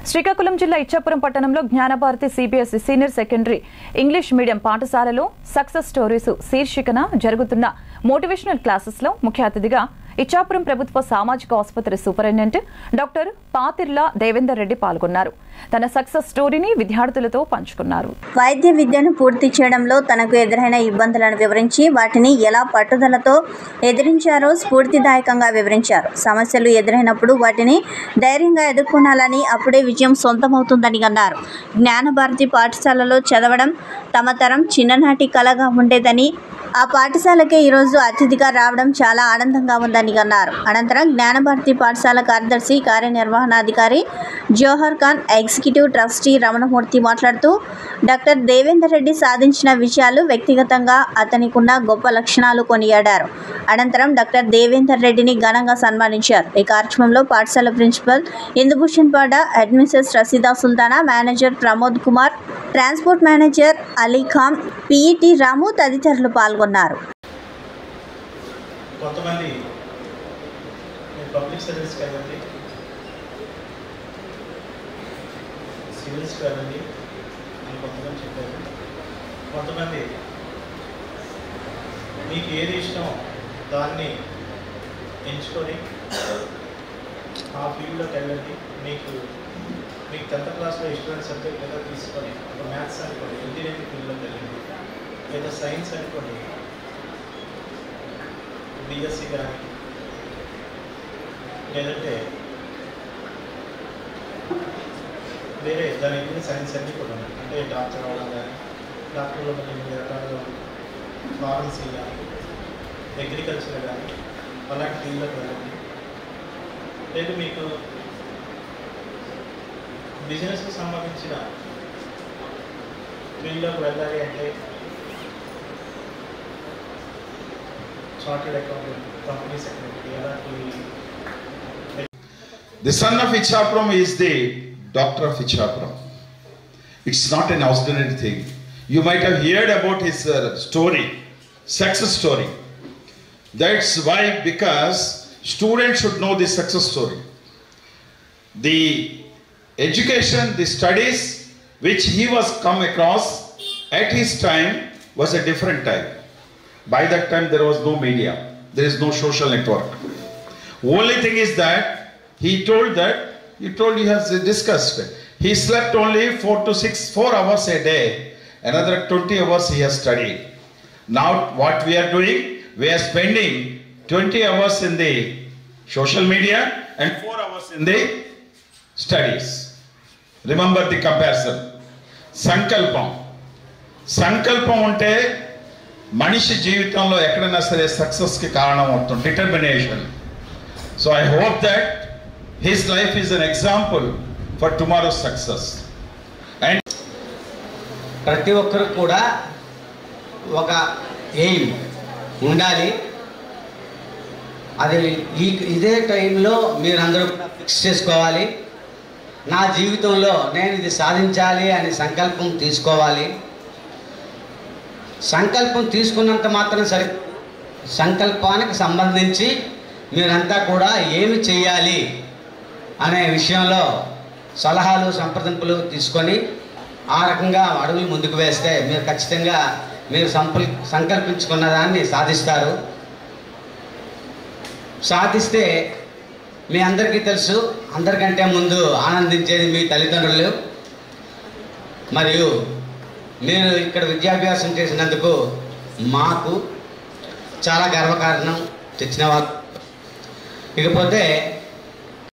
శ్రీకాకుళం జిల్లా ఇచ్చాపురం పట్టణంలో Gnanabharathi CBSE senior secondary English medium పాఠశాలలో సక్సెస్ స్టోరీస్ శీర్షికన జరుగుతున్న మోటివేషనల్ క్లాసెస్ లో ముఖ్య అతిథిగా ఇచ్చాపురం ప్రభుత్వ సామాజిక ఆసుపత్రి సూపరింటెండెంట్ డాక్టర్ పాతిర్ల దేవేందర్ రెడ్డి పాల్గొన్నారు. తన సక్సెస్ స్టోరీని విద్యార్థులతో పంచుకున్నారు. వైద్య విద్యను పూర్తి చేయడంలో తనకు ఎదురైన ఇబ్బందులను వివరించి వాటిని ఎలా పట్టుదలతో ఎదిరించారో స్ఫూర్తిదాయకంగా వివరించారు. సమస్యలు ఎదురైనప్పుడు వాటిని ధైర్యంగా ఎదుర్కొనాలని, అప్పుడే విజయం సొంతమవుతుందని అన్నారు. జ్ఞానభారతి పాఠశాలలో చదవడం తమ తరం చిన్ననాటి కలగా ఉండేదని, ఆ పాఠశాలకే ఈరోజు అతిథిగా రావడం చాలా ఆనందంగా ఉందని అన్నారు. అనంతరం జ్ఞానభారతి పాఠశాల కార్యదర్శి కార్యనిర్వహణాధికారి జోహర్ ఖాన్, ఎగ్జిక్యూటివ్ ట్రస్టీ రమణమూర్తి మాట్లాడుతూ డాక్టర్ దేవేందర్ రెడ్డి సాధించిన విజయాలు, వ్యక్తిగతంగా అతనికున్న గొప్ప లక్షణాలు కొనియాడారు. అనంతరం డాక్టర్ దేవేందర్ రెడ్డిని ఘనంగా సన్మానించారు. ఈ కార్యక్రమంలో పాఠశాల principal Indubhushan Pada, administrator Rashida Sultana, manager Pramod Kumar, transport manager Ali Khan, PET Ramu తదితరులు పాల్గొన్నారు. కొంతమంది పబ్లిక్ సర్వీస్ కాదండి, సివిల్స్ కాదండి అని కొంతమంది చెప్పారు. కొంతమంది మీకు ఏది ఇష్టం దాన్ని ఎంచుకొని ఆ ఫీల్డ్లోకి వెళ్ళండి. మీకు 10th క్లాస్లో ఇష్టమైన సబ్జెక్ట్ ఏదో తీసుకొని, ఒక మ్యాథ్స్ అనుకోండి ఇంజనీరింగ్ ఫీల్డ్లోకి వెళ్ళండి, లేదా సైన్స్ అనుకోండి బిఎస్సి కానీ, లేదంటే వేరే దాని సైన్స్ అన్నీ కూడా ఉన్నాయి. అంటే డాక్టర్ అవ్వడం కానీ, డాక్టర్లో కొన్ని రకాలుగా ఫార్మసీ కానీ, అగ్రికల్చర్ కానీ అలాంటి ఫీల్డ్లోకి వెళ్ళండి. లేదు మీకు బిజినెస్కి సంబంధించిన ఫీల్డ్లోకి వెళ్ళాలి అంటే చార్టెడ్ అకౌంటెంట్, కంపెనీ సెక్రటరీ అలాంటి. The son of Ichapuram is the doctor of Ichapuram. It's not an ordinary thing. You might have heard about his story, success story. That's why, because students should know the success story. The education, the studies which he was come across at his time was a different time. By that time there was no media, there is no social network. Only thing is that he has discussed, he slept only 4 hours a day, another 20 hours he has studied. Now what we are doing, we are spending 20 hours in the social media and 4 hours in the studies. Remember the comparison. సంకల్పం ఉంటే మనిషి జీవితంలో ఎక్కడైనా సరే సక్సెస్కి కారణం అవుతుంది, determination. So I hope that his life is an example for tomorrow success. And ప్రతి ఒక్కరు కూడా ఒక ఎయిమ్ ఉండాలి. అది ఇదే టైంలో మీరందరూ ఫిక్స్ చేసుకోవాలి. నా జీవితంలో నేను ఇది సాధించాలి అని సంకల్పం తీసుకోవాలి. సంకల్పం తీసుకున్నంత మాత్రం సరే, సంకల్పానికి సంబంధించి మీరంతా కూడా ఏమి చేయాలి అనే విషయంలో సలహాలు సంప్రదింపులు తీసుకొని ఆ రకంగా అడుగులు ముందుకు వేస్తే మీరు ఖచ్చితంగా మీరు సంకల్పించుకున్న దాన్ని సాధిస్తారు. సాధిస్తే మీ అందరికీ తెలుసు, అందరికంటే ముందు ఆనందించేది మీ తల్లిదండ్రులు. మరియు మీరు ఇక్కడ విద్యాభ్యాసం చేసినందుకు మాకు చాలా గర్వకారణం తెచ్చిన వాళ్ళు. ఇకపోతే